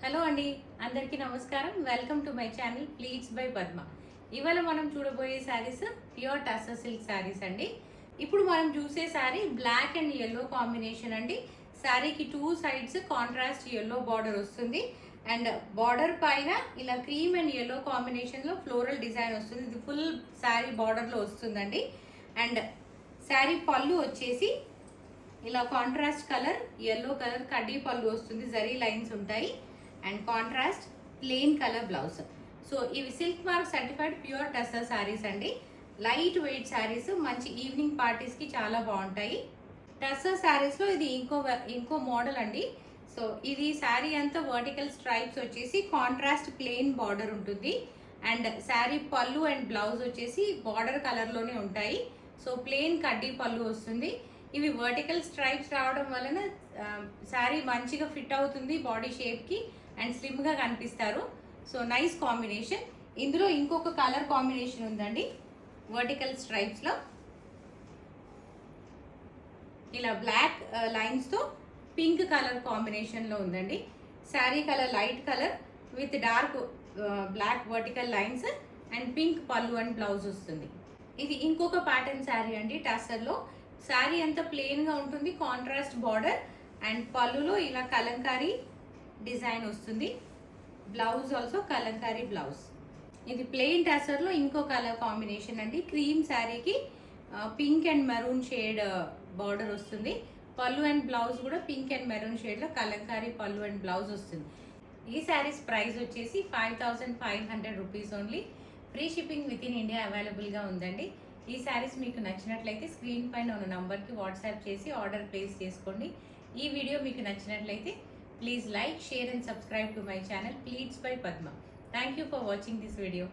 Hello అండి, అందరికీ నమస్కారం. Welcome to my channel pleats by Padma. ఇవాళ మనం చూడబోయే శారీస్ ప్యూర్ టస్సర్ సిల్క్ శారీస్ అండి. ఇప్పుడు మనం చూసే sari black and yellow combination అండి. శారీకి two sides contrast yellow border వస్తుంది అండ్ బార్డర్ పైన ఇలా క్రీమ్ అండ్ ఎల్లో కాంబినేషన్లో ఫ్లోరల్ డిజైన్ వస్తుంది. ఇది ఫుల్ శారీ బార్డర్లో వస్తుందండి. అండ్ శారీ పళ్ళు వచ్చేసి ఇలా కాంట్రాస్ట్ కలర్ ఎల్లో కలర్ కడ్డీ పళ్ళు వస్తుంది, జరీ లైన్స్ ఉంటాయి and contrast plain colour blouse. So ఇవి silk mark certified pure tussar saris అండి. లైట్ వెయిట్ శారీస్, మంచి ఈవినింగ్ పార్టీస్కి చాలా బాగుంటాయి. టస్సర్ శారీస్లో ఇది ఇంకో మోడల్ అండి. సో ఇది శారీ అంతా వర్టికల్ స్ట్రైప్స్ వచ్చేసి కాంట్రాస్ట్ ప్లెయిన్ బార్డర్ ఉంటుంది అండ్ శారీ పళ్ళు అండ్ బ్లౌజ్ వచ్చేసి బార్డర్ కలర్లోనే ఉంటాయి. సో ప్లెయిన్ కడ్డీ పళ్ళు వస్తుంది. ఇవి వర్టికల్ స్ట్రైప్స్ రావడం వలన శారీ మంచిగా ఫిట్ అవుతుంది బాడీ షేప్కి అండ్ స్లిమ్గా కనిపిస్తారు. So nice combination. ఇందులో ఇంకొక కలర్ కాంబినేషన్ ఉందండి. వర్టికల్ స్ట్రైప్స్లో ఇలా బ్లాక్ లైన్స్తో పింక్ కలర్ కాంబినేషన్లో ఉందండి. Sari colour light colour with dark black vertical lines and pink pallu and blouse వస్తుంది. ఇది ఇంకొక ప్యాటర్న్ శారీ అండి. టస్సర్లో శారీ అంతా ప్లెయిన్గా ఉంటుంది, కాంట్రాస్ట్ బార్డర్ అండ్ పళ్ళులో ఇలా కలంకారీ డిజైన్ వస్తుంది. Blouse also Kalamkari blouse. ఇది ప్లెయిన్ టస్సర్లో ఇంకో కలర్ కాంబినేషన్ అండి. క్రీమ్ శారీకి pink and maroon shade border వస్తుంది. పళ్ళు అండ్ బ్లౌజ్ కూడా పింక్ అండ్ మెరూన్ షేడ్లో కలంకారీ పళ్ళు అండ్ బ్లౌజ్ వస్తుంది. ఈ శారీస్ ప్రైస్ వచ్చేసి 5500 rupees only. Free shipping with in India అవైలబుల్గా ఉందండి. ఈ శారీస్ మీకు నచ్చినట్లయితే స్క్రీన్ పైన ఉన్న నంబర్కి వాట్సాప్ చేసి ఆర్డర్ ప్లేస్ చేసుకోండి. ఈ వీడియో మీకు నచ్చినట్లయితే please like, share and subscribe to my channel Pleats by Padma. Thank you for watching this video.